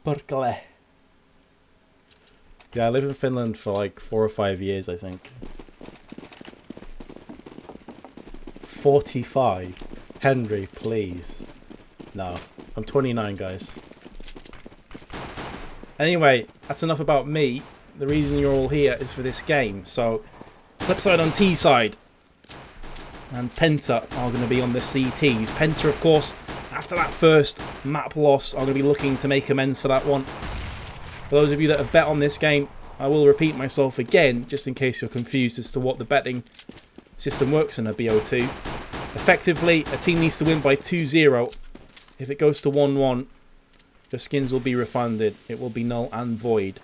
Perkele. Yeah, I lived in Finland for like 4 or 5 years, I think. 45. Henry, please. No, I'm 29, guys. Anyway, that's enough about me. The reason you're all here is for this game. So, Flipside on T side. And Penta are going to be on the CTs. Penta, of course, after that first map loss, are going to be looking to make amends for that one. For those of you that have bet on this game, I will repeat myself again, just in case you're confused as to what the betting system works in a BO2. Effectively, a team needs to win by 2-0. If it goes to 1-1, the skins will be refunded. It will be null and void.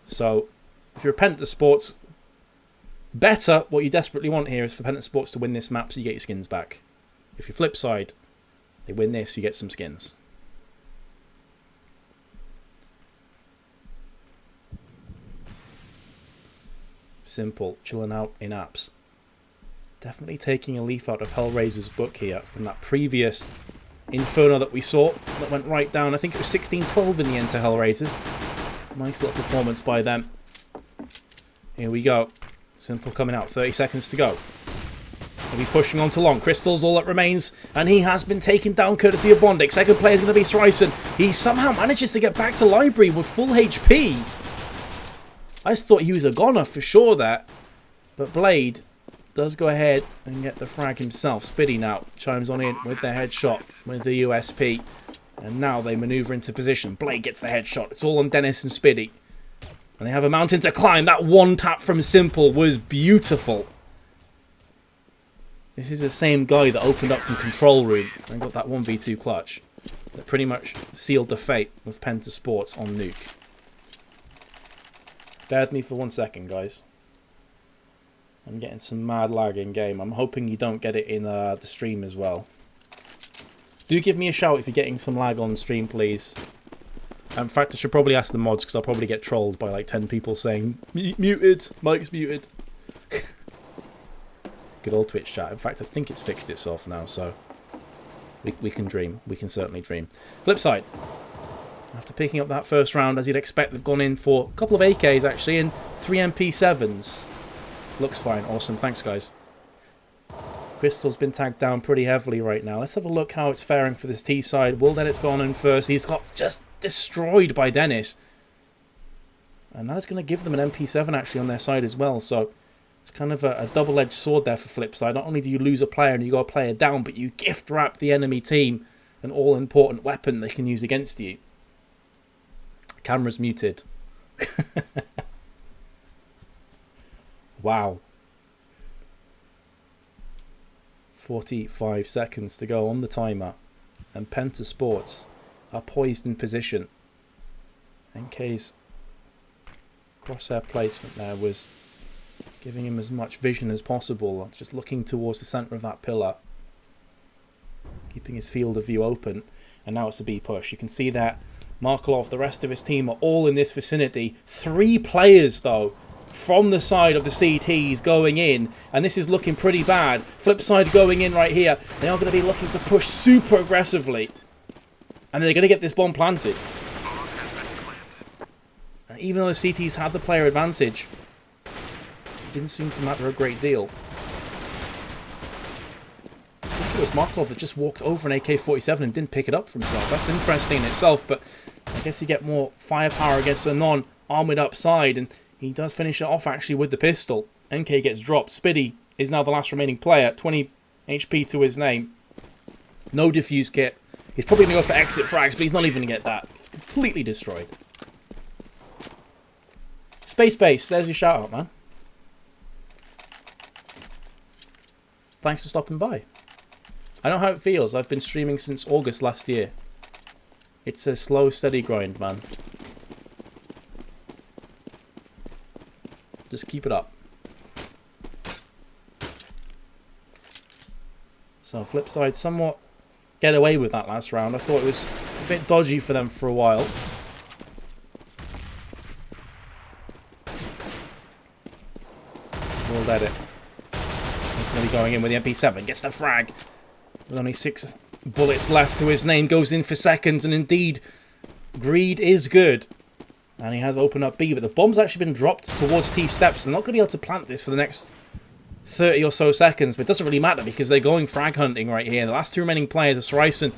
So, if you're a Penta Sports better, what you desperately want here is for Penta Sports to win this map so you get your skins back. If you're Flipside, they win this, you get some skins. Simple, chilling out in apps. Definitely taking a leaf out of Hellraiser's book here from that previous Inferno that we saw that went right down. I think it was 16-12 in the end to Hellraisers. Nice little performance by them. Here we go. Simple coming out, 30 seconds to go. He'll be pushing on to long. Crystal's all that remains, and he has been taken down courtesy of Bondic. Second player is going to be Streisand. He somehow manages to get back to Library with full HP. I thought he was a goner for sure there, but Blade does go ahead and get the frag himself. Spiddy now chimes on in with the headshot with the USP, and now they maneuver into position. Blade gets the headshot. It's all on Dennis and Spiddy. And they have a mountain to climb. That one tap from Simple was beautiful. This is the same guy that opened up from Control Room and got that 1v2 clutch that pretty much sealed the fate of Penta Sports on Nuke. Bear with me for 1 second, guys. I'm getting some mad lag in game. I'm hoping you don't get it in the stream as well. Do give me a shout if you're getting some lag on stream, please. In fact, I should probably ask the mods because I'll probably get trolled by like 10 people saying, muted, Mike's muted. Good old Twitch chat. In fact, I think it's fixed itself now, so we can dream. We can certainly dream. Flip side. After picking up that first round, as you'd expect, they've gone in for a couple of AKs actually and 3 MP7s. Looks fine. Awesome. Thanks, guys. Crystal's been tagged down pretty heavily right now. Let's have a look how it's faring for this T side. Will Dennis go on in first? He's got just destroyed by Dennis. And that's going to give them an MP7 actually on their side as well. So it's kind of a double-edged sword there for Flipside. Not only do you lose a player and you got a player down, but you gift wrap the enemy team an all-important weapon they can use against you. Camera's muted. Wow. 45 seconds to go on the timer, and Penta Sports are poised in position. NK's crosshair placement there was giving him as much vision as possible, just looking towards the centre of that pillar, keeping his field of view open. And now it's a B push. You can see that Markelov, the rest of his team are all in this vicinity. 3 players though from the side of the CTs going in, and this is looking pretty bad. Flipside going in right here. They are going to be looking to push super aggressively, and they're going to get this bomb planted. And even though the CTs had the player advantage, it didn't seem to matter a great deal. Look at this Markov that just walked over an AK-47 and didn't pick it up for himself. That's interesting in itself, but I guess you get more firepower against a non-armoured up side, and he does finish it off actually with the pistol. NK gets dropped. Spiddy is now the last remaining player. 20 HP to his name. No defuse kit. He's probably going to go for exit frags, but he's not even going to get that. It's completely destroyed. Space Base, there's your shout out, man. Thanks for stopping by. I know how it feels. I've been streaming since August last year. It's a slow, steady grind, man. Just keep it up. So Flipside somewhat get away with that last round. I thought it was a bit dodgy for them for a while. We'll let it. He's going to be going in with the MP7. Gets the frag. With only 6 bullets left to his name. Goes in for seconds. And indeed, Greed is good. And he has opened up B, but the bomb's actually been dropped towards T steps. They're not going to be able to plant this for the next 30 or so seconds, but it doesn't really matter because they're going frag hunting right here. The last two remaining players are Sryson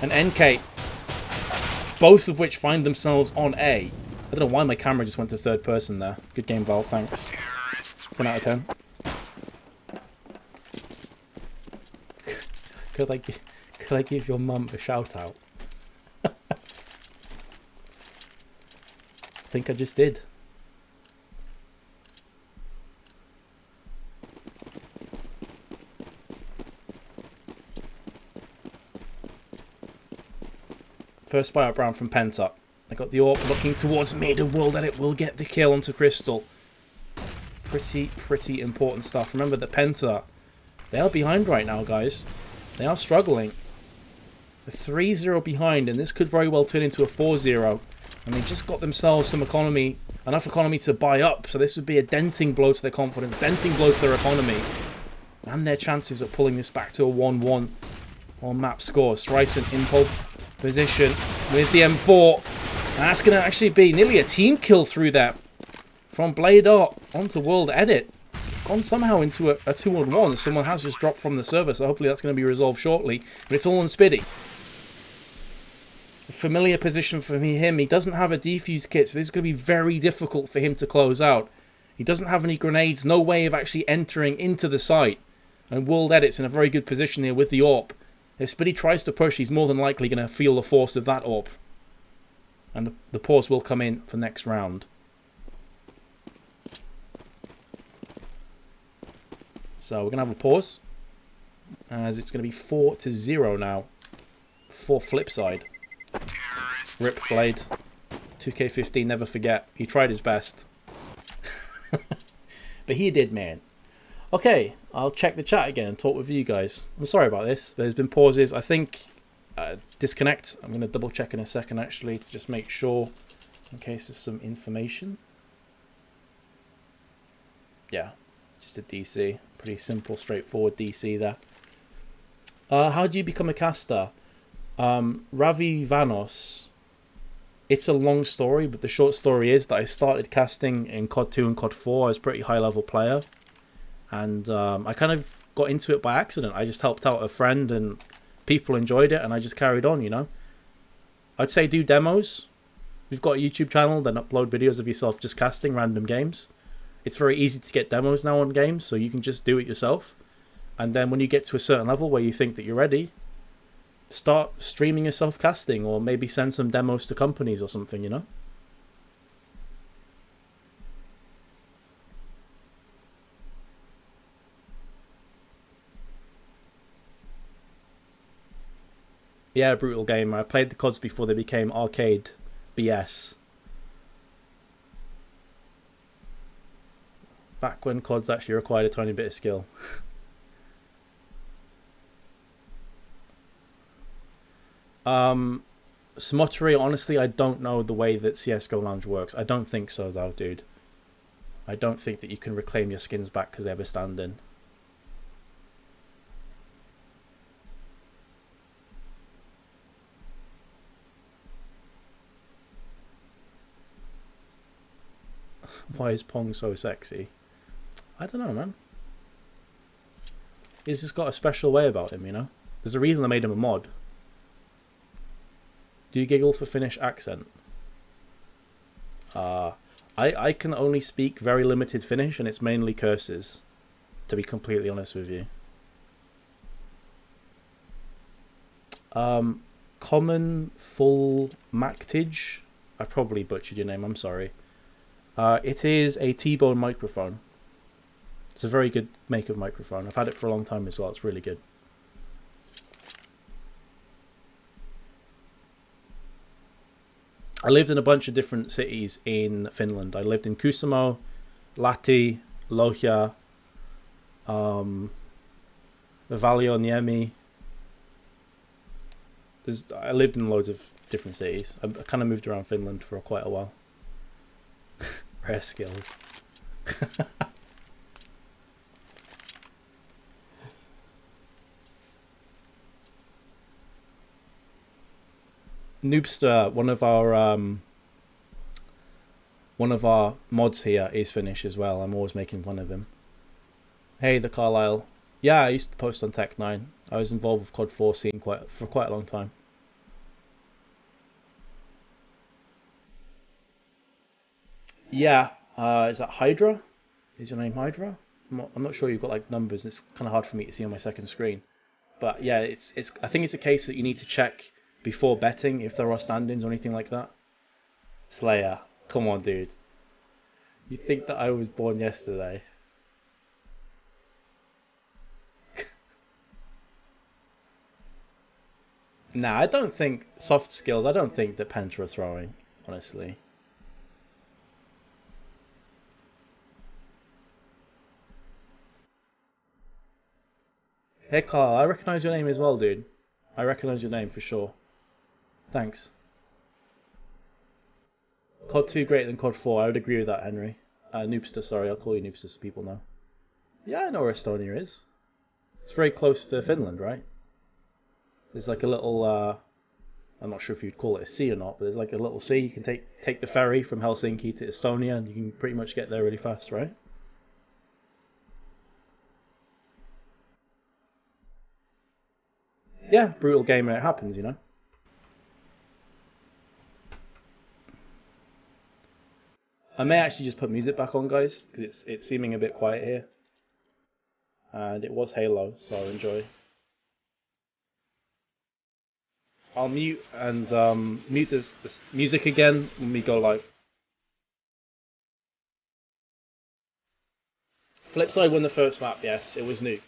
and NK, both of which find themselves on A. I don't know why my camera just went to third person there. Good game, Valve, thanks. 10 out of 10. Could I give your mum a shout out? I think I just did. First buyout round from Penta. I got the AWP looking towards mid, and World Edit will get the kill onto Crystal. Pretty important stuff. Remember that Penta, they are behind right now, guys. They are struggling. A 3-0 behind, and this could very well turn into a 4-0. And they just got themselves some economy, enough economy to buy up. So this would be a denting blow to their confidence, denting blow to their economy, and their chances of pulling this back to a 1-1 on map score. Sryson in pole position with the M4. And that's going to actually be nearly a team kill through that from Blade Art onto World Edit. It's gone somehow into a 2-on-1. Someone has just dropped from the server, so hopefully that's going to be resolved shortly. But it's all on Spiddy. A familiar position for him. He doesn't have a defuse kit, so this is going to be very difficult for him to close out. He doesn't have any grenades, no way of actually entering into the site. And World Edit's in a very good position here with the AWP. If Spiddy tries to push, he's more than likely going to feel the force of that AWP. And the pause will come in for next round. So we're going to have a pause, as it's going to be 4-0 now for Flipside. Rip Blade. 2K15, never forget. He tried his best. But he did, man. Okay, I'll check the chat again and talk with you guys. I'm sorry about this. There's been pauses. I think disconnect. I'm going to double check in a second, actually, to just make sure in case of some information. Yeah, just a DC. Pretty simple, straightforward DC there. How do you become a caster? Ravi Vanos. It's a long story, but the short story is that I started casting in COD 2 and COD 4. I was a pretty high level player, and I kind of got into it by accident. I just helped out a friend and people enjoyed it, and I just carried on, you know. I'd say do demos. If you've got a YouTube channel, then upload videos of yourself just casting random games. It's very easy to get demos now on games, so you can just do it yourself. And then when you get to a certain level where you think that you're ready, start streaming yourself casting, or maybe send some demos to companies or something, you know? Yeah, brutal game. I played the CODs before they became arcade BS. Back when CODs actually required a tiny bit of skill. Smottery, honestly, I don't know the way that CSGO Lounge works. I don't think so, though, dude. I don't think that you can reclaim your skins back because they have a stand-in. Why is Pong so sexy? I don't know, man. He's just got a special way about him, you know? There's a reason I made him a mod. Do you giggle for Finnish accent? I can only speak very limited Finnish, and it's mainly curses, to be completely honest with you. Common full Mactage. I've probably butchered your name, I'm sorry. It is a T-bone microphone. It's a very good make of microphone. I've had it for a long time as well. It's really good. I lived in a bunch of different cities in Finland. I lived in Kuusamo, Lahti, Lohja, Valioniemi. I lived in loads of different cities. I kind of moved around Finland for quite a while. Rare skills. Noobster, one of our mods here is Finnish as well. I'm always making fun of him. Hey, the Carlisle. Yeah, I used to post on Tech9. I was involved with COD 4 scene for quite a long time. Yeah, is that Hydra? Is your name Hydra? I'm not sure you've got like numbers. It's kind of hard for me to see on my second screen. But yeah, it's. I think it's a case that you need to check before betting if there are standings or anything like that. Slayer, come on, dude. You think that I was born yesterday? Nah, I don't think soft skills. I don't think that Penta are throwing, honestly. Hey, Carl, I recognize your name as well, dude. I recognize your name for sure. Thanks. COD 2 greater than COD 4. I would agree with that, Henry. Noobster, sorry, I'll call you Noobster so people know. Yeah, I know where Estonia is. It's very close to Finland, right? There's like a little, I'm not sure if you'd call it a sea or not, but there's like a little sea. You can take the ferry from Helsinki to Estonia and you can pretty much get there really fast, right? Yeah, brutal game and it happens, you know? I may actually just put music back on, guys, because it's seeming a bit quiet here. And it was Halo, so enjoy. I'll mute and mute this music again when we go live. Flipside won the first map, yes, it was Nuke.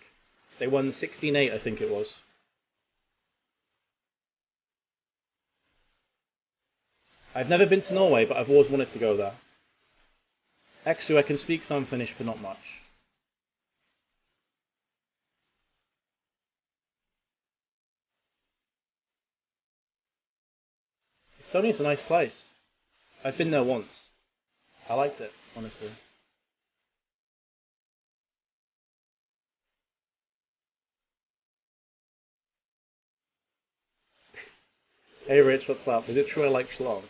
They won 16-8, I think it was. I've never been to Norway, but I've always wanted to go there. Exu, I can speak some Finnish, but not much. Estonia's a nice place. I've been there once. I liked it, honestly. Hey Rich, what's up? Is it true I like Schlong?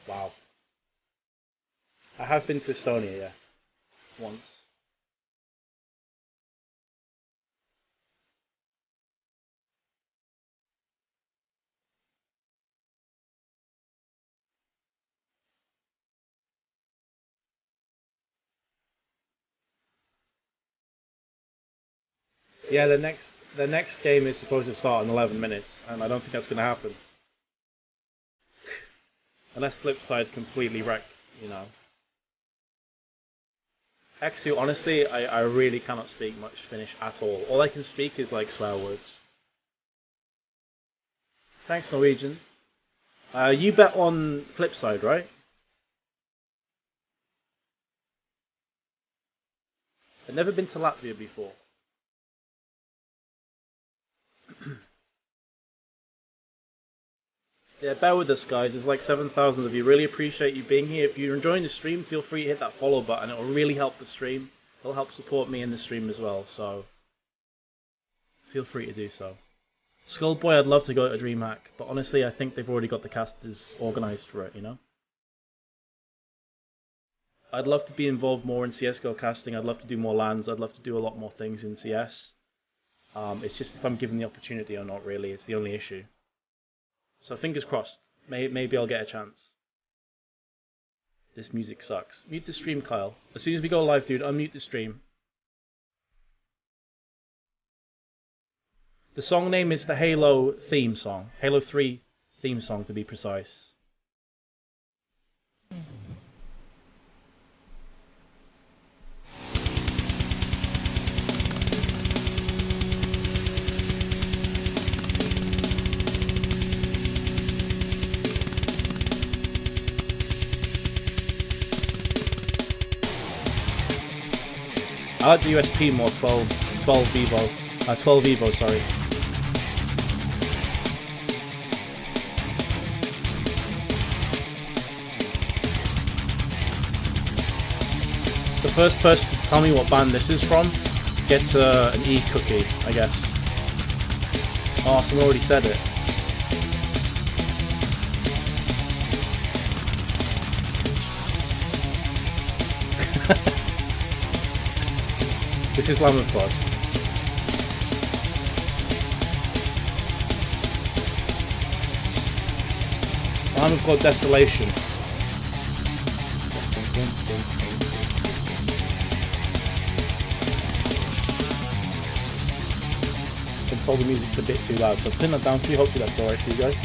Wow. I have been to Estonia, yes. Once. Yeah, the next game is supposed to start in 11 minutes, and I don't think that's going to happen. Unless Flipside completely wreck, you know. Actually, honestly, I really cannot speak much Finnish at all. All I can speak is like swear words. Thanks, Norwegian. You bet on Flipside, right? I've never been to Latvia before. Yeah, bear with us, guys. There's like 7,000 of you. Really appreciate you being here. If you're enjoying the stream, feel free to hit that follow button. It will really help the stream. It'll help support me in the stream as well. So feel free to do so. Skullboy, I'd love to go to DreamHack, but honestly, I think they've already got the casters organised for it. You know. I'd love to be involved more in CS:GO casting. I'd love to do more lands. I'd love to do a lot more things in CS. It's just if I'm given the opportunity or not. Really, it's the only issue. So fingers crossed. Maybe I'll get a chance. This music sucks. Mute the stream, Kyle. As soon as we go live, dude, unmute the stream. The song name is the Halo theme song. Halo 3 theme song, to be precise. I like the USP more, 12 Vivo. 12 Evo, sorry. The first person to tell me what band this is from gets an E cookie, I guess. Oh, someone already said it. This is Lamb of God. Lamb of God Desolation. Been told the music's a bit too loud, so I'll turn that down for you. Hopefully that's alright for you guys.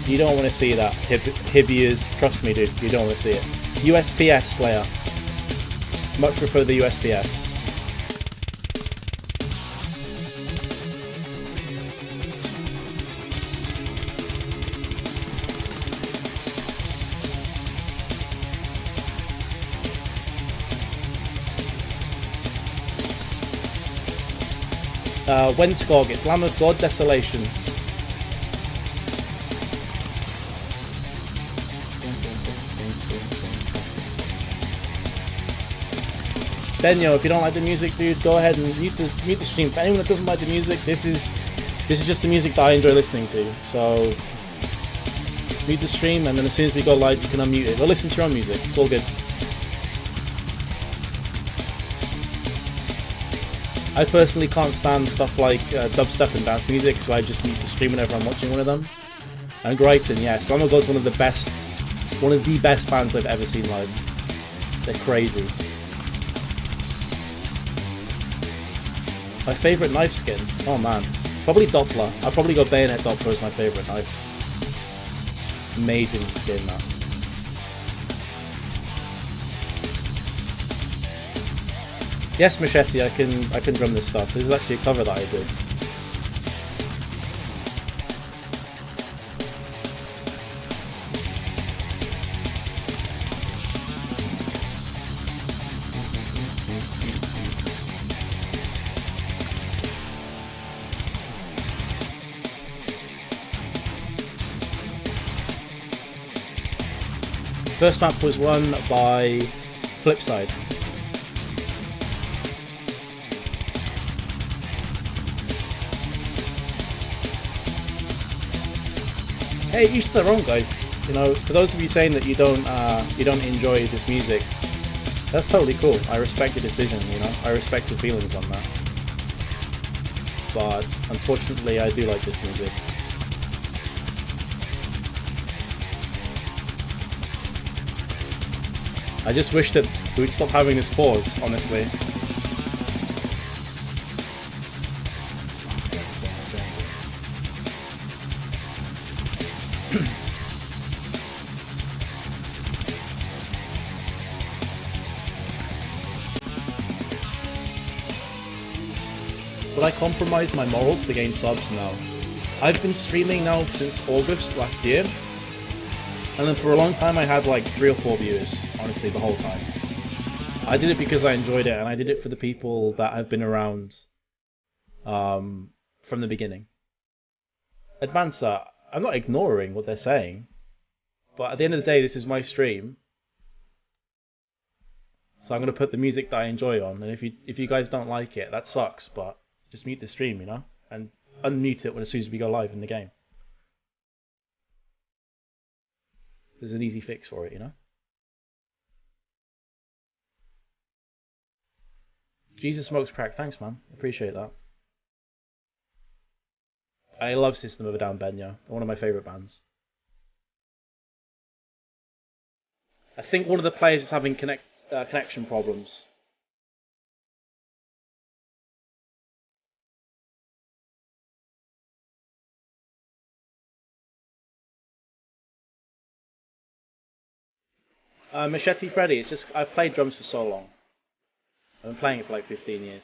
You don't want to see that. Hibias, trust me, dude. You don't want to see it. USPS Slayer. Much prefer the USPS. Wenskog, it's Lamb of God Desolation. Benyo, if you don't like the music, dude, go ahead and mute the stream. For anyone that doesn't like the music, this is just the music that I enjoy listening to. So mute the stream, and then as soon as we go live, you can unmute it. Go listen to your own music. It's all good. I personally can't stand stuff like dubstep and dance music, so I just mute the stream whenever I'm watching one of them. And Greiten, yes, Lamb of God's one of the best bands I've ever seen live. They're crazy. My favourite knife skin? Oh man. Probably Doppler. I'll probably go Bayonet Doppler as my favourite knife. Amazing skin, that. Yes, Machete, I can drum this stuff. This is actually a cover that I did. First map was won by Flipsid3. Hey, each to their own, guys. You know, for those of you saying that you don't enjoy this music, that's totally cool. I respect your decision. You know, I respect your feelings on that. But unfortunately, I do like this music. I just wish that we'd stop having this pause, honestly. Would I compromise my morals to gain subs? No. I've been streaming now since August last year. And then for a long time I had like 3 or 4 viewers, honestly, the whole time. I did it because I enjoyed it, and I did it for the people that have been around from the beginning. Advancer, I'm not ignoring what they're saying, but at the end of the day, this is my stream. So I'm going to put the music that I enjoy on, and if you guys don't like it, that sucks, but just mute the stream, you know? And unmute it as soon as we go live in the game. There's an easy fix for it, you know? Jesus Smokes Crack, thanks man, appreciate that. I love System of a Down, Benyo, one of my favourite bands. I think one of the players is having connection problems. Machete Freddy, it's just I've played drums for so long. I've been playing it for like 15 years.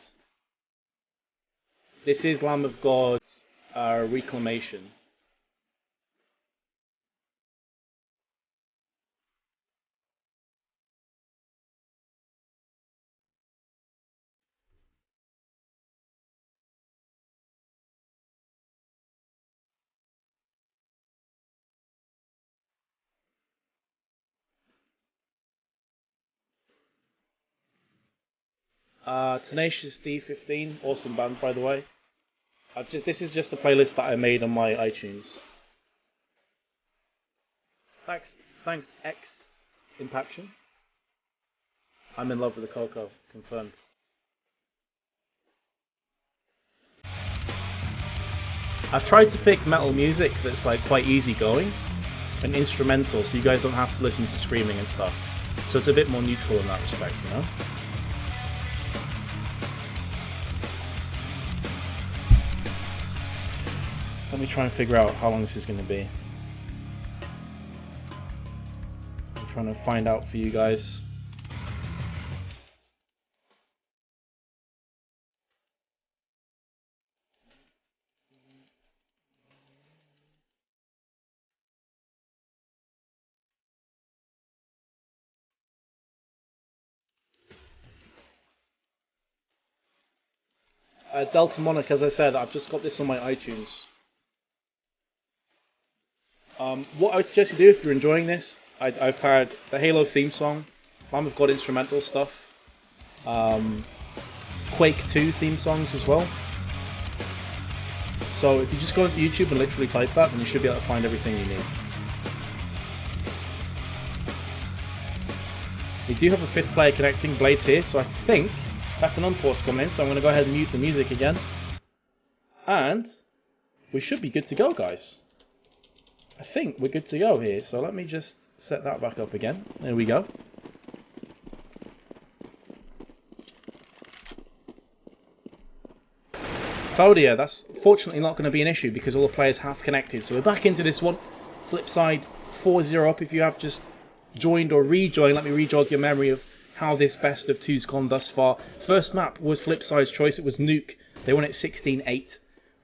This is Lamb of God Reclamation. Tenacious D15, awesome band by the way. This is just a playlist that I made on my iTunes. Thanks X Impaction. I'm in love with the Coco, confirmed. I've tried to pick metal music that's like quite easygoing and instrumental, so you guys don't have to listen to screaming and stuff. So it's a bit more neutral in that respect, you know? Let me try and figure out how long this is going to be. I'm trying to find out for you guys. Delta Monarch, as I said, I've just got this on my iTunes. What I would suggest you do if you're enjoying this, I've had the Halo theme song, Lamb of God instrumental stuff, Quake 2 theme songs as well. So if you just go into YouTube and literally type that, then you should be able to find everything you need. We do have a 5th player connecting, Blades here, so I think that's an unpause coming in, so I'm going to go ahead and mute the music again. And we should be good to go, guys. I think we're good to go here, so let me just set that back up again. There we go. Fodia, that's fortunately not going to be an issue because all the players have connected. So we're back into this one. Flipside 4-0 up. If you have just joined or rejoined, let me re-jog your memory of how this best of two's gone thus far. First map was Flipside's choice. It was Nuke. They won it 16-8.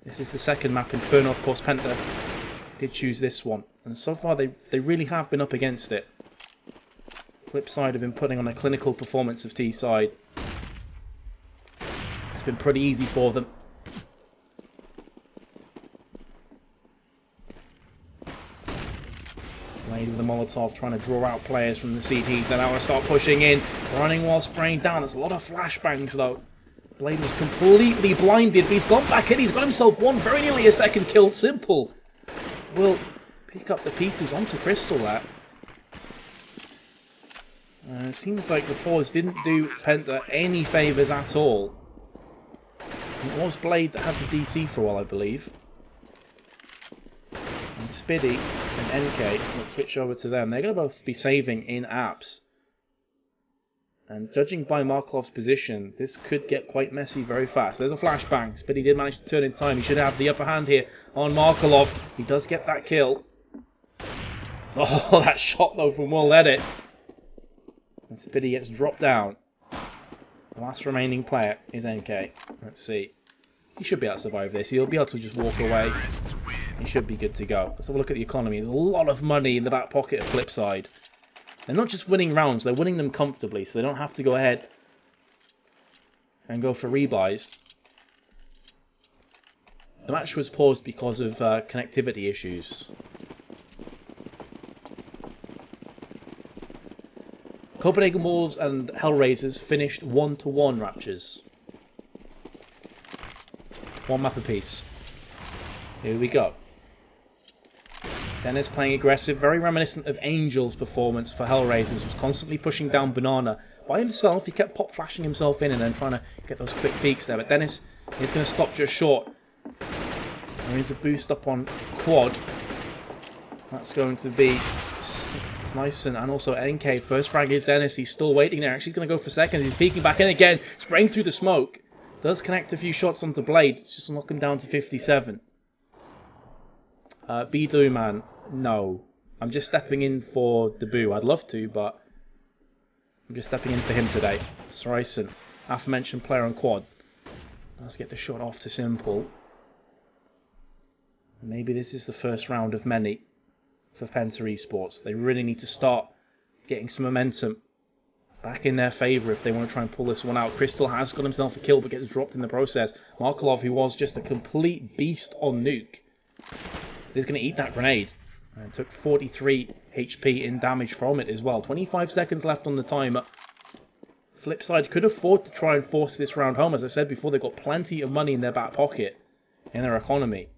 This is the second map, Inferno. Of course, Penta did choose this one. And so far, they really have been up against it. Flipside have been putting on a clinical performance of T-side. It's been pretty easy for them. Blade with the Molotov trying to draw out players from the CTs. Then now to start pushing in. Running while spraying down. There's a lot of flashbangs though. Blade was completely blinded. But he's gone back in. He's got himself one. Very nearly a second kill. Simple will pick up the pieces onto Crystal there. It seems like the pause didn't do Penta any favours at all. It was Blade that had the DC for a while, I believe. And Spiddy and NK, let's switch over to them. They're going to both be saving in apps. And judging by Markov's position, this could get quite messy very fast. There's a flashbang. Spiddy did manage to turn in time. He should have the upper hand here on Markolov. He does get that kill. Oh, that shot though from World Edit. And Spiddy gets dropped down. The last remaining player is NK. Let's see. He should be able to survive this. He'll be able to just walk away. He should be good to go. Let's have a look at the economy. There's a lot of money in the back pocket of Flipside. They're not just winning rounds, they're winning them comfortably, so they don't have to go ahead and go for rebuys. The match was paused because of connectivity issues. Copenhagen Wolves and Hellraisers finished 1-1 Raptures. One map apiece. Here we go. Dennis playing aggressive, very reminiscent of Angel's performance for Hellraisers. Was constantly pushing down Banana by himself. He kept pop flashing himself in and then trying to get those quick peeks there. But Dennis is going to stop just short. There is a boost up on Quad. That's going to be Snyson and also NK. First frag is Dennis. He's still waiting there. Actually, he's going to go for seconds. He's peeking back in again, spraying through the smoke. Does connect a few shots onto Blade. It's just knocking down to 57. Bidu man, no. I'm just stepping in for Debu. I'd love to, but I'm just stepping in for him today. Sryson, aforementioned player on Quad. Let's get the shot off to Simple. Maybe this is the first round of many for Penta Esports. They really need to start getting some momentum back in their favour if they want to try and pull this one out. Crystal has got himself a kill but gets dropped in the process. Markolov, who was just a complete beast on Nuke, is going to eat that grenade. And took 43 HP in damage from it as well. 25 seconds left on the timer. Flipside could afford to try and force this round home. As I said before, they've got plenty of money in their back pocket, in their economy.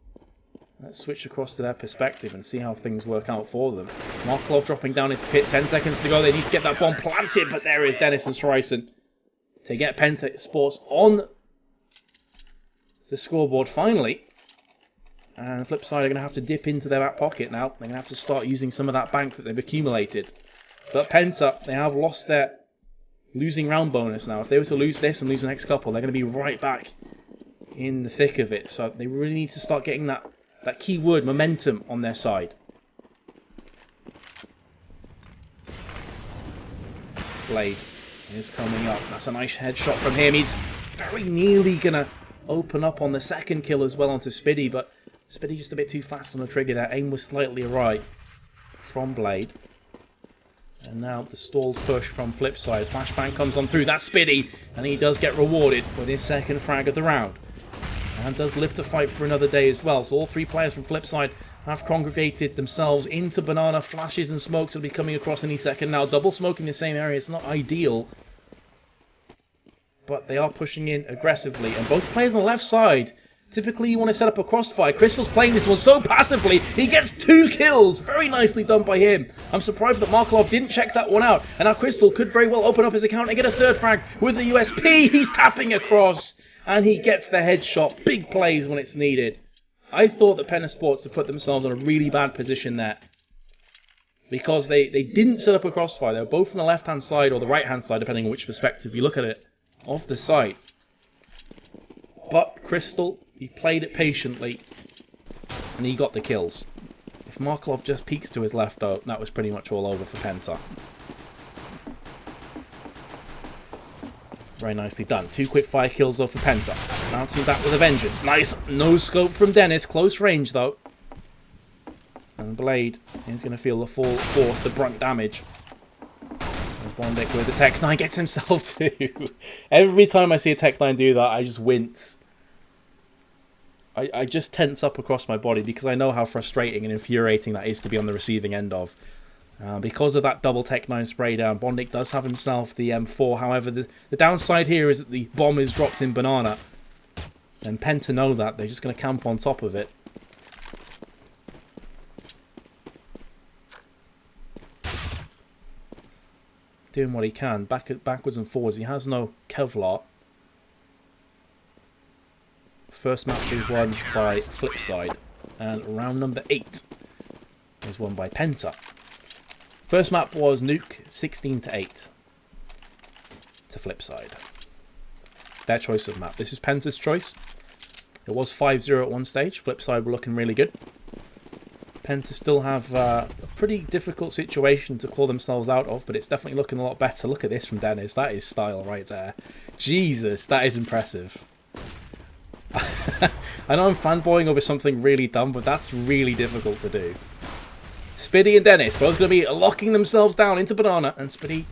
Let's switch across to their perspective and see how things work out for them. Markov dropping down into pit, 10 seconds to go. They need to get that bomb planted, but there is Dennis and Sryson to get Penta Sports on the scoreboard finally. And Flipside are going to have to dip into their back pocket now. They're going to have to start using some of that bank that they've accumulated. But Penta, they have lost their losing round bonus now. If they were to lose this and lose the next couple, they're going to be right back in the thick of it. So they really need to start getting that key word, momentum, on their side. Blade is coming up. That's a nice headshot from him. He's very nearly going to open up on the second kill as well onto Spiddy, but Spiddy just a bit too fast on the trigger there. Aim was slightly awry from Blade. And now the stalled push from Flipside. Flashbang comes on through. That's Spiddy, and he does get rewarded with his second frag of the round. And does live to fight for another day as well. So all three players from Flipside have congregated themselves into Banana. Flashes and smokes will be coming across any second now. Double smoke in the same area. It's not ideal, but they are pushing in aggressively. And both players on the left side, typically you want to set up a crossfire. Crystal's playing this one so passively. He gets 2 kills. Very nicely done by him. I'm surprised that Markov didn't check that one out. And now Crystal could very well open up his account and get a third frag with the USP. He's tapping across, and he gets the headshot. Big plays when it's needed. I thought that Penta Sports had put themselves in a really bad position there, because they didn't set up a crossfire. They were both on the left-hand side or the right-hand side, depending on which perspective you look at it, of the site. But Crystal, he played it patiently, and he got the kills. If Markov just peeks to his left, though, that was pretty much all over for Penta. Very nicely done. 2 quick fire kills though for Penta. Bouncing back with a vengeance. Nice no scope from Dennis. Close range though. And Blade is going to feel the full force, the brunt damage. There's Bondic with the Tech 9, gets himself too. Every time I see a Tech 9 do that, I just wince. I just tense up across my body because I know how frustrating and infuriating that is to be on the receiving end of. Because of that double Tech 9 spray down, Bondic does have himself the M4. However, the downside here is that the bomb is dropped in Banana. And Penta know that. They're just going to camp on top of it. Doing what he can. Backwards and forwards. He has no Kevlar. First map is won by Flipside. And round number 8 is won by Penta. First map was Nuke 16-8 to Flipside. Their choice of map. This is Penta's choice. It was 5-0 at one stage. Flipside were looking really good. Penta still have a pretty difficult situation to claw themselves out of, but it's definitely looking a lot better. Look at this from Dennis. That is style right there. Jesus, that is impressive. I know I'm fanboying over something really dumb, but that's really difficult to do. Spiddy and Dennis both going to be locking themselves down into Banana, and Spiddy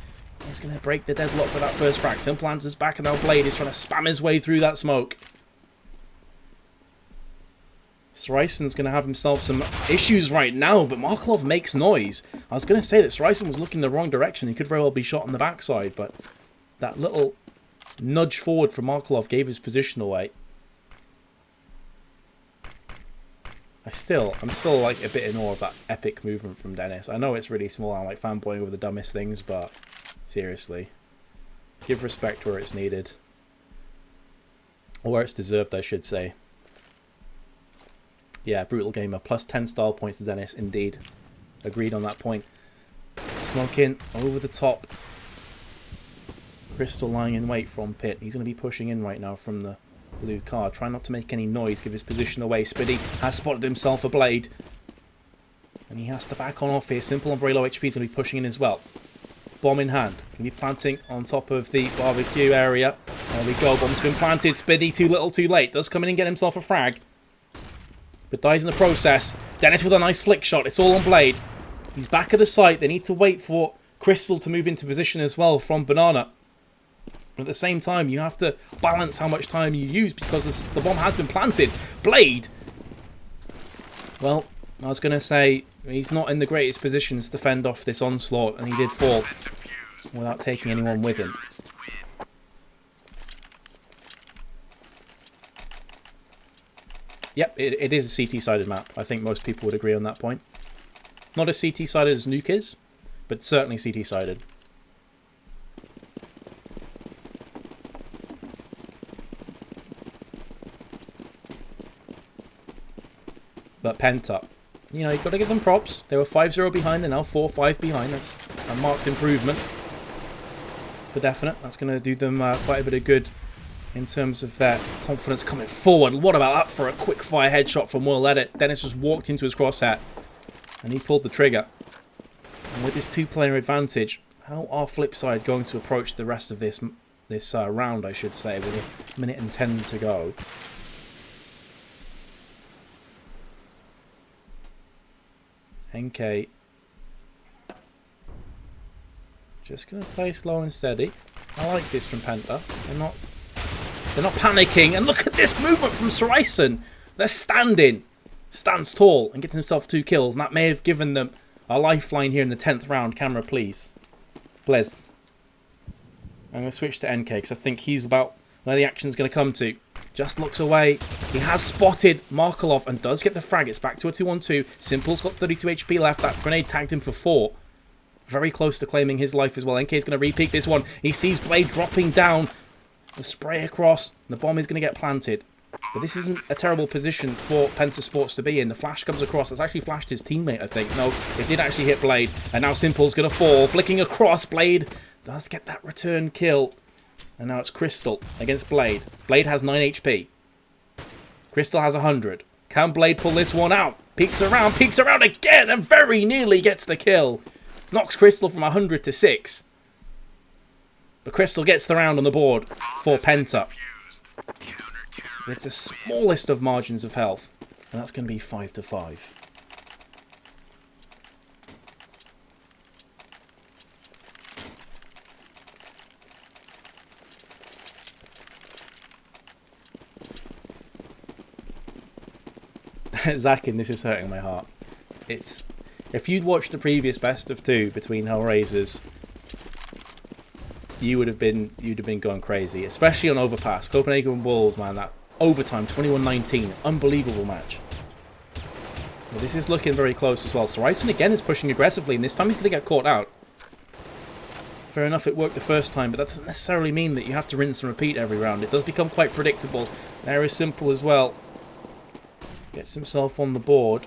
is going to break the deadlock for that first frag. Simple Answer's back, and now Blade is trying to spam his way through that smoke. Sryson's going to have himself some issues right now, but Markov makes noise. I was going to say that Sryson was looking the wrong direction. He could very well be shot on the backside, but that little nudge forward from Markov gave his position away. I'm still like a bit in awe of that epic movement from Dennis. I know it's really small. I'm like fanboying over the dumbest things, but seriously, give respect where it's needed, or where it's deserved, I should say. Yeah, Brutal Gamer plus 10 style points to Dennis. Indeed, agreed on that point. Smoking over the top. Crystal lying in wait from pit. He's going to be pushing in right now from the blue car. Try not to make any noise, give his position away. Spiddy has spotted himself a Blade, and he has to back on off here. Simple on very low HP is going to be pushing in as well. Bomb in hand. Going to be planting on top of the barbecue area. There we go. Bomb's been planted. Spiddy too little too late. Does come in and get himself a frag, but dies in the process. Dennis with a nice flick shot. It's all on Blade. He's back at the site. They need to wait for Crystal to move into position as well from Banana. But at the same time, you have to balance how much time you use because the bomb has been planted. Blade! Well, I was going to say, he's not in the greatest positions to fend off this onslaught, and he did fall without taking anyone with him. Yep, it is a CT-sided map. I think most people would agree on that point. Not as CT-sided as Nuke is, but certainly CT-sided. But Penta, you know, you've got to give them props. They were 5-0 behind, they're now 4-5 behind. That's a marked improvement for definite. That's going to do them quite a bit of good in terms of their confidence coming forward. What about that for a quick fire headshot from World Edit? Dennis just walked into his crosshair and he pulled the trigger. And with this two-player advantage, how are Flipside going to approach the rest of this round, I should say, with a minute and 10 to go? NK just going to play slow and steady. I like this from Penta. They're not panicking. And look at this movement from Soraisen. They're standing. Stands tall and gets himself 2 kills. And that may have given them a lifeline here in the 10th round. Camera, please. Blez. I'm going to switch to NK because I think he's about where the action's going to come to. Just looks away. He has spotted Markelov and does get the frag. It's back to a 2-on-2. Simple's got 32 HP left. That grenade tagged him for 4. Very close to claiming his life as well. NK is going to re-peek this one. He sees Blade dropping down. The spray across. The bomb is going to get planted. But this isn't a terrible position for Penta Sports to be in. The flash comes across. That's actually flashed his teammate, I think. No, it did actually hit Blade. And now Simple's going to fall. Flicking across. Blade does get that return kill. And now it's Crystal against Blade. Blade has 9 HP. Crystal has 100. Can Blade pull this one out? Peeks around again, and very nearly gets the kill. Knocks Crystal from 100 to 6. But Crystal gets the round on the board for Penta. With the smallest of margins of health. And that's going to be 5-5. Zakin, this is hurting my heart. If you'd watched the previous best of 2 between Hellraisers, you'd have been going crazy, especially on Overpass. Copenhagen Wolves, man, that overtime 21-19, unbelievable match. But this is looking very close as well. Soraisen again is pushing aggressively, and this time he's going to get caught out. Fair enough, it worked the first time, but that doesn't necessarily mean that you have to rinse and repeat every round. It does become quite predictable. There is Simple as well. Gets himself on the board.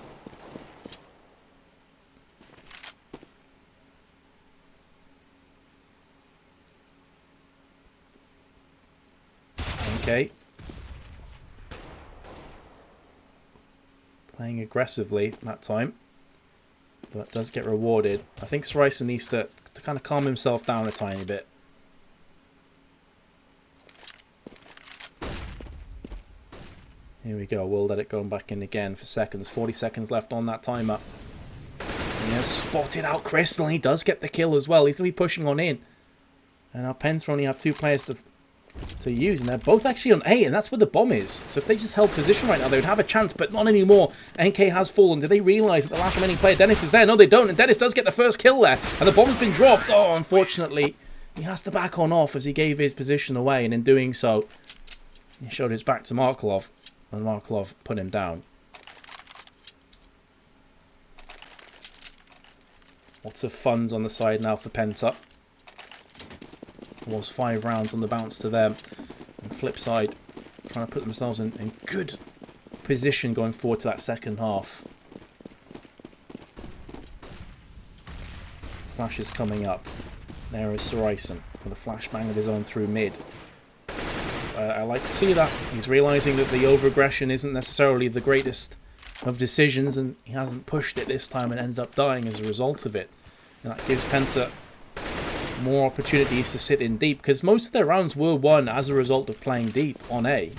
Okay. Playing aggressively that time. But does get rewarded. I think Soraisen needs to kind of calm himself down a tiny bit. Here we go, World Edit going back in again for seconds. 40 seconds left on that timer. He has spotted out Crystal, and he does get the kill as well. He's going to be pushing on in. And now Penta only have 2 players to use, and they're both actually on A, and that's where the bomb is. So if they just held position right now, they would have a chance, but not anymore. NK has fallen. Do they realise that the last remaining player, Dennis, is there? No, they don't, and Dennis does get the first kill there. And the bomb's been dropped. Oh, unfortunately, he has to back on off as he gave his position away, and in doing so, he showed his back to Markelov. And Markelov put him down. Lots of funds on the side now for Penta. Almost 5 rounds on the bounce to them. And Flipside trying to put themselves in good position going forward to that second half. Flash is coming up. There is Soraisen with a flashbang of his own through mid. I like to see that. He's realising that the over-aggression isn't necessarily the greatest of decisions, and he hasn't pushed it this time and ended up dying as a result of it. And that gives Penta more opportunities to sit in deep, because most of their rounds were won as a result of playing deep on A.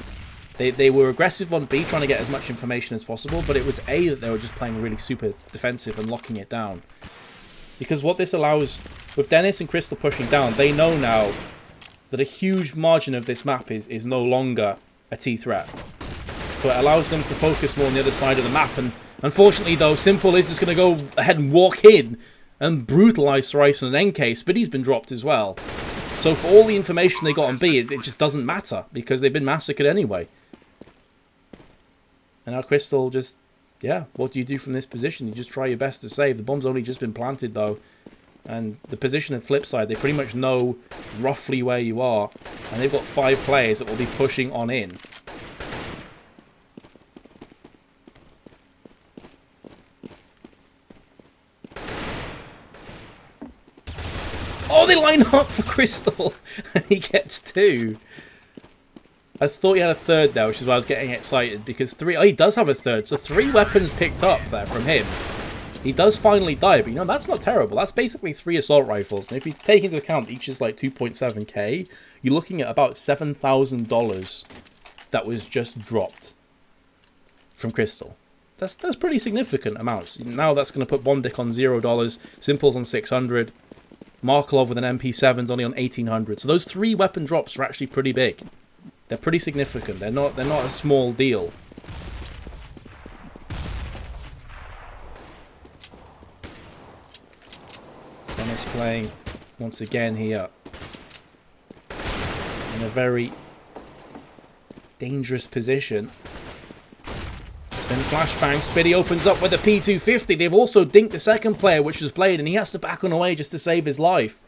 They were aggressive on B, trying to get as much information as possible, but it was A that they were just playing really super defensive and locking it down. Because what this allows, with Dennis and Crystal pushing down, they know now that a huge margin of this map is no longer a T threat. So it allows them to focus more on the other side of the map. And unfortunately, though, Simple is just going to go ahead and walk in and brutalise Soraisen and NK. Spiddy's been dropped as well. So for all the information they got on B, it just doesn't matter, because they've been massacred anyway. And now Crystal just, yeah, what do you do from this position? You just try your best to save. The bomb's only just been planted, though. And the position at Flipside, they pretty much know roughly where you are. And they've got 5 players that will be pushing on in. Oh, they line up for Crystal. And he gets 2. I thought he had a third there, which is why I was getting excited. Because 3... Oh, he does have a third. So 3 weapons picked up there from him. He does finally die, but you know, that's not terrible. That's basically 3 assault rifles. And if you take into account each is like 2.7k, you're looking at about $7,000 that was just dropped from Crystal. That's pretty significant amounts. Now that's going to put Bondic on $0, Simples on 600, Markelov with an MP7's only on 1800. So those 3 weapon drops are actually pretty big. They're pretty significant. They're not a small deal. Dennis playing once again here in a very dangerous position. Then flashbang, Spiddy opens up with a P250. They've also dinked the second player which was played, and he has to back on away just to save his life.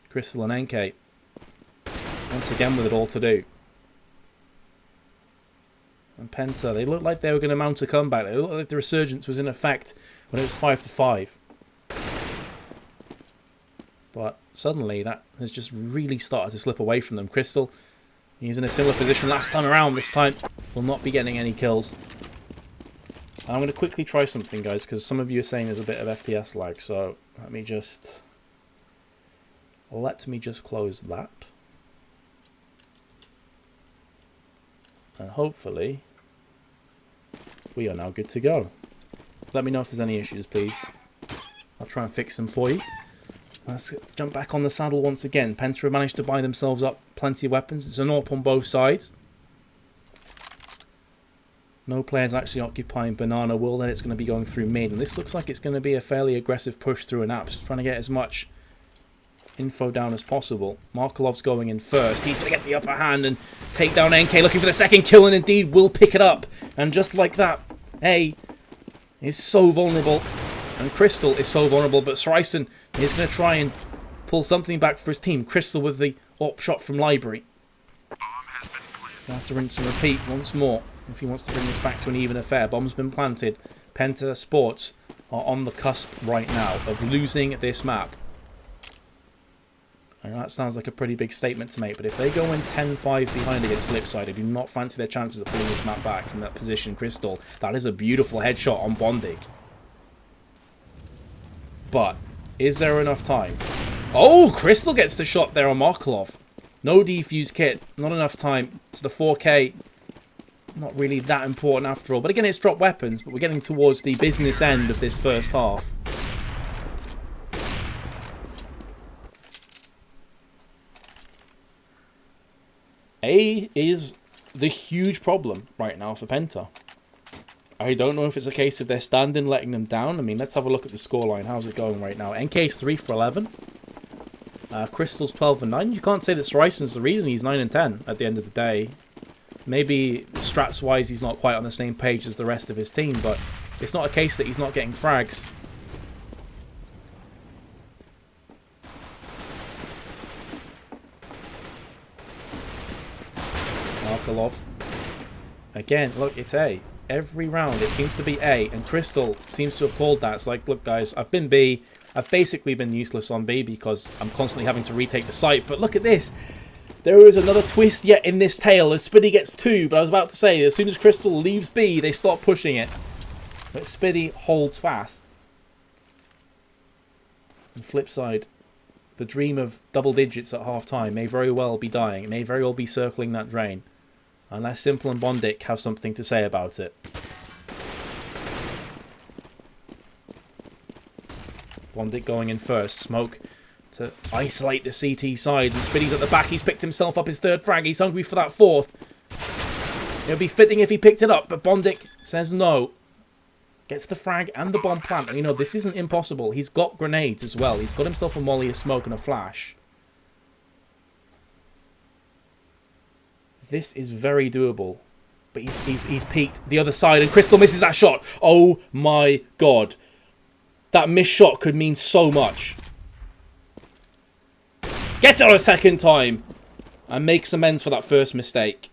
Crystal and NK once again with it all to do. And Penta, they looked like they were going to mount a comeback. They looked like the resurgence was in effect when it was 5-5. But suddenly that has just really started to slip away from them. Crystal, he's in a similar position last time around. This time will not be getting any kills. And I'm going to quickly try something, guys, because some of you are saying there's a bit of FPS lag. So let me just close that. And hopefully we are now good to go. Let me know if there's any issues, please. I'll try and fix them for you. Let's jump back on the saddle once again. Penta have managed to buy themselves up plenty of weapons. It's an AWP on both sides. No players actually occupying Banana Wool. Then it's going to be going through mid. And this looks like it's going to be a fairly aggressive push through an apps. Trying to get as much info down as possible. Markelov's going in first. He's going to get the upper hand and take down NK, looking for the second kill, and indeed will pick it up. And just like that, A is so vulnerable, and Crystal is so vulnerable, but Sryson is going to try and pull something back for his team. Crystal with the AWP shot from Library. He'll have to rinse and repeat once more if he wants to bring this back to an even affair. Bomb's been planted. Penta Sports are on the cusp right now of losing this map. I know that sounds like a pretty big statement to make, but if they go in 10-5 behind against Flipside, I do not fancy their chances of pulling this map back from that position. Crystal, that is a beautiful headshot on Bondig. But is there enough time? Oh, Crystal gets the shot there on Markelov. No defuse kit, not enough time. So the 4K, not really that important after all. But again, it's dropped weapons, but we're getting towards the business end of this first half. A is the huge problem right now for Penta. I don't know if it's a case of their standing letting them down. I mean, let's have a look at the scoreline. How's it going right now? NK's 3 for 11. Crystal's 12 and 9. You can't say that Sryson's the reason he's 9 and 10 at the end of the day. Maybe strats-wise he's not quite on the same page as the rest of his team, but it's not a case that he's not getting frags. Markelov. Again, look, it's A. Every round it seems to be A, and Crystal seems to have called that. It's like, look guys, I've been B. I've basically been useless on B because I'm constantly having to retake the site. But look at this. There is another twist yet in this tale as Spiddy gets 2. But I was about to say, as soon as Crystal leaves B, they start pushing it. But Spiddy holds fast. And Flipside, the dream of double digits at half-time may very well be dying. It may very well be circling that drain. Unless Simple and Bondic have something to say about it. Bondic going in first. Smoke to isolate the CT side. And Spiddy's at the back. He's picked himself up his 3rd frag. He's hungry for that 4th. It would be fitting if he picked it up, but Bondic says no. Gets the frag and the bomb plant. And you know, this isn't impossible. He's got grenades as well. He's got himself a molly, a smoke, and a flash. This is very doable. But he's peeked the other side, and Crystal misses that shot. Oh my god. That missed shot could mean so much. Gets it on a second time. And makes amends for that first mistake.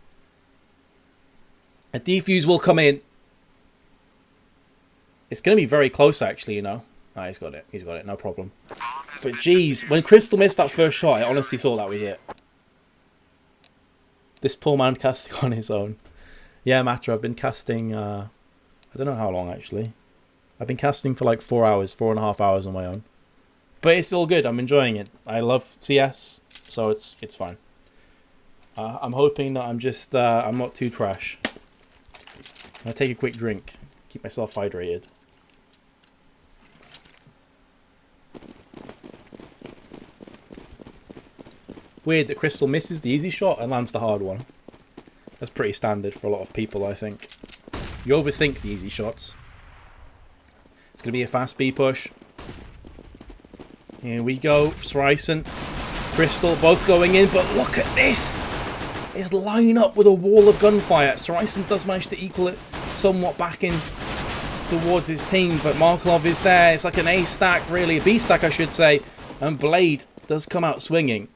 A defuse will come in. It's going to be very close, actually, you know. Ah, he's got it. He's got it. No problem. But, geez, when Crystal missed that first shot, I honestly thought that was it. This poor man casting on his own. Yeah, Matter, I've been casting, I don't know how long, actually. I've been casting for like 4 hours, 4.5 hours on my own. But it's all good. I'm enjoying it. I love CS, so it's fine. I'm hoping that I'm not too trash. I'm going to take a quick drink. Keep myself hydrated. Weird that Crystal misses the easy shot and lands the hard one. That's pretty standard for a lot of people, I think. You overthink the easy shots. It's going to be a fast B push. Here we go. Sryson, Crystal, both going in, but look at this! It's line up with a wall of gunfire. Sryson does manage to equal it somewhat back in towards his team, but Markelov is there. It's like an A stack, really. A B stack, I should say. And Blade does come out swinging.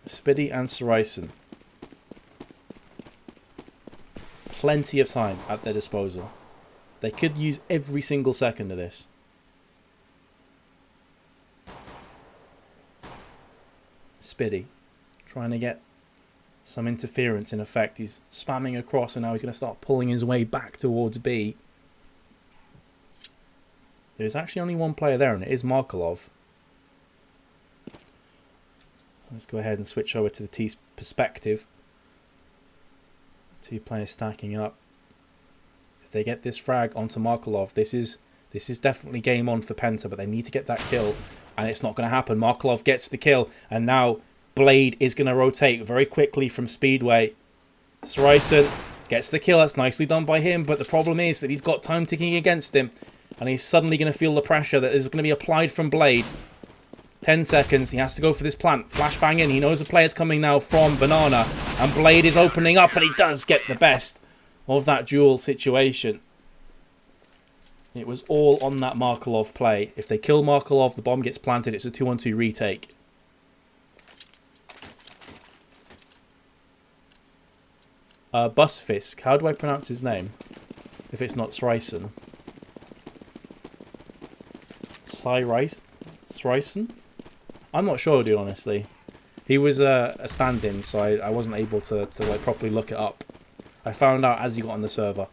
Spiddy and Sryson. Plenty of time at their disposal. They could use every single second of this. Spiddy trying to get some interference in effect. He's spamming across and now he's going to start pulling his way back towards B. There's actually only one player there and it is Markelov. Let's go ahead and switch over to the T's perspective. 2 players stacking up. If they get this frag onto Markelov, this is definitely game on for Penta, but they need to get that kill, and it's not going to happen. Markelov gets the kill, and now Blade is going to rotate very quickly from Speedway. Sryson gets the kill. That's nicely done by him, but the problem is that he's got time ticking against him, and he's suddenly going to feel the pressure that is going to be applied from Blade. 10 seconds, he has to go for this plant. Flashbang in, he knows the player's coming now from Banana. And Blade is opening up, and he does get the best of that duel situation. It was all on that Markelov play. If they kill Markelov, the bomb gets planted. It's a 2-on-2 retake. Busfisk, how do I pronounce his name? If it's not Sryson. Sryson? I'm not sure, dude, honestly. He was a stand-in, so I wasn't able to like properly look it up. I found out as he got on the server.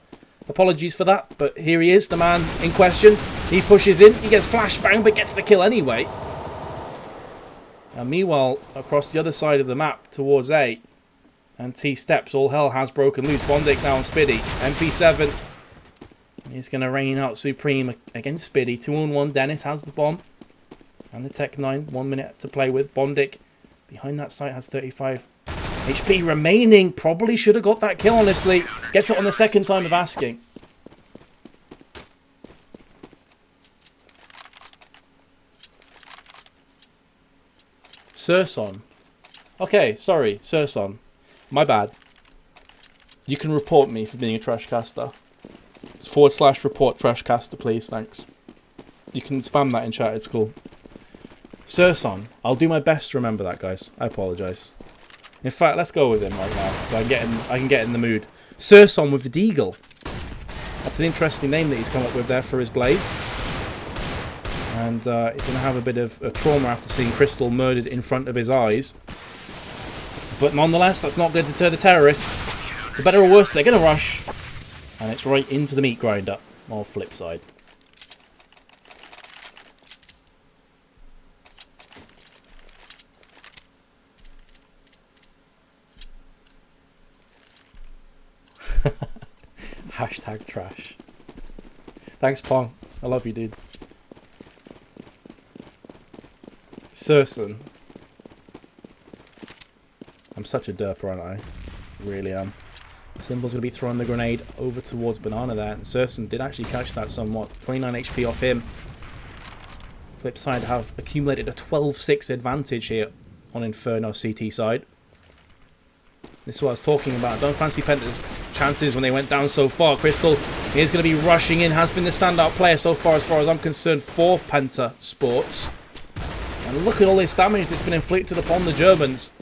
Apologies for that, but here he is, the man in question. He pushes in, he gets flashbang, but gets the kill anyway. And meanwhile, across the other side of the map towards A, and T steps, all hell has broken loose. Bondic now on Spiddy. MP7. He's going to rain out Supreme against Spiddy. 2-on-1, Dennis has the bomb. And the Tech 9, 1 minute to play with. Bondic behind that site has 35 HP remaining. Probably should have got that kill, honestly. Gets it on the second time of asking. Surson. Okay, sorry, Surson. My bad. You can report me for being a trash caster. It's /report trash caster, please, thanks. You can spam that in chat, it's cool. Surson. I'll do my best to remember that, guys. I apologise. In fact, let's go with him right now, so I can get in the mood. Surson with the Deagle. That's an interesting name that he's come up with there for his Blaze. And he's going to have a bit of a trauma after seeing Crystal murdered in front of his eyes. But nonetheless, that's not going to deter the terrorists. For better or worse, they're going to rush. And it's right into the meat grinder. Or Flipside. Hashtag trash. Thanks, Pong. I love you, dude. Surson. I'm such a derp, aren't I? Really am. Symbol's going to be throwing the grenade over towards Banana there. And Surson did actually catch that somewhat. 29 HP off him. Flipside have accumulated a 12-6 advantage here on Inferno CT side. This is what I was talking about. Don't fancy Penta's chances when they went down so far. Crystal is going to be rushing in. Has been the standout player so far as I'm concerned for Penta Sports. And look at all this damage that's been inflicted upon the Germans.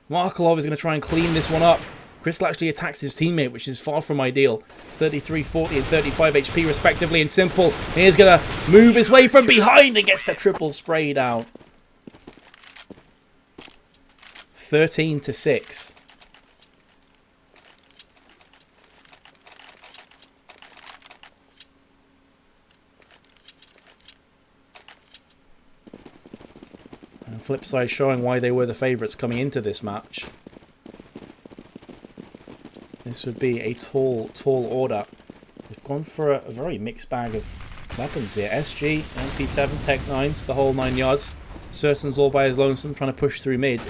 Markelov is going to try and clean this one up. Crystal actually attacks his teammate, which is far from ideal. 33, 40, and 35 HP respectively. And Simple is going to move his way from behind and gets the triple spray down. 13-6. And Flipside showing why they were the favourites coming into this match. This would be a tall order. They've gone for a very mixed bag of weapons here. SG, MP7, Tech 9s, the whole 9 yards. Surson's all by his lonesome, trying to push through mid.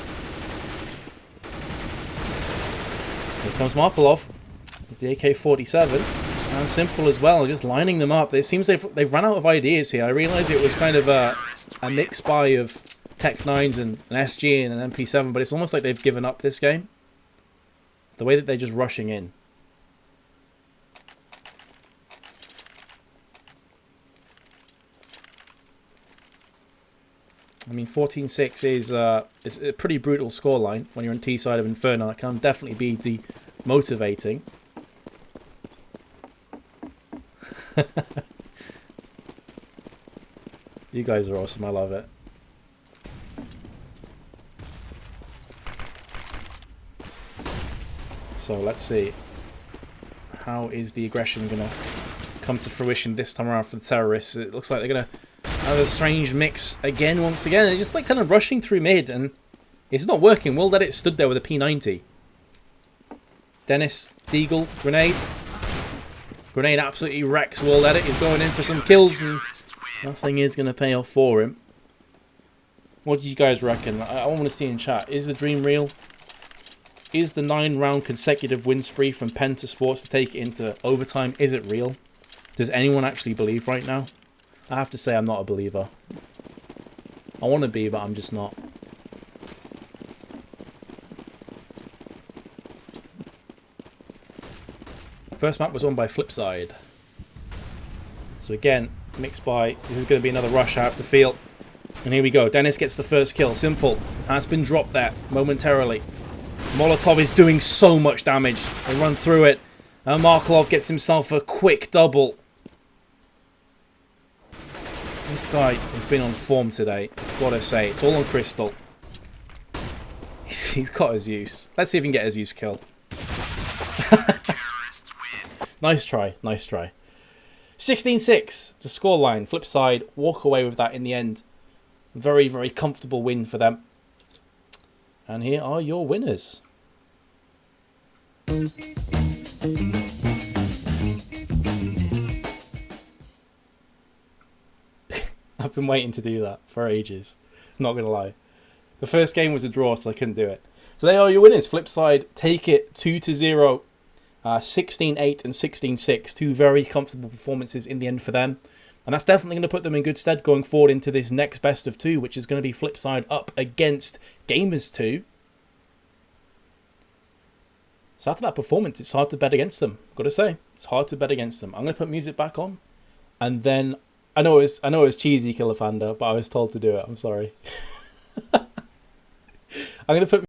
Here comes Markelov with the AK-47. And Simple as well, just lining them up. It seems they've run out of ideas here. I realise it was kind of a mix buy of Tech 9s and an SG and an MP7, but it's almost like they've given up this game. The way that they're just rushing in. I mean, 14-6 is a pretty brutal scoreline when you're on T side of Inferno. That can definitely be demotivating. You guys are awesome. I love it. So let's see. How is the aggression going to come to fruition this time around for the terrorists? It looks like they're going to have a strange mix again, once again. They're just like kind of rushing through mid, and it's not working. Will Let It stood there with a P90. Dennis, Deagle, grenade. Grenade absolutely wrecks Will Let It. He's going in for some kills, and nothing is going to pay off for him. What do you guys reckon? I want to see in chat. Is the dream real? Is the 9-round consecutive win spree from Penta Sports to take it into overtime, is it real? Does anyone actually believe right now? I have to say I'm not a believer. I want to be, but I'm just not. First map was won by Flipside. So again, mixed by... This is going to be another rush, I have to feel. And here we go. Dennis gets the first kill. Simple has been dropped there momentarily. Molotov is doing so much damage. They run through it. And Markelov gets himself a quick double. This guy has been on form today. Gotta say, it's all on Crystal. He's got his use. Let's see if he can get his use kill. Nice try, nice try. 16-6, the scoreline. Flipside walk away with that in the end. Very, very comfortable win for them. And here are your winners. I've been waiting to do that for ages. Not going to lie. The first game was a draw, so I couldn't do it. So they are your winners. Flipside take it 2-0. 16-8 and 16-6. Two very comfortable performances in the end for them. And that's definitely going to put them in good stead going forward into this next best of two, which is going to be Flipside up against Gamers 2. So after that performance, it's hard to bet against them. Got to say, it's hard to bet against them. I'm going to put music back on, and then I know it was cheesy, Killer Panda, but I was told to do it. I'm sorry. I'm going to put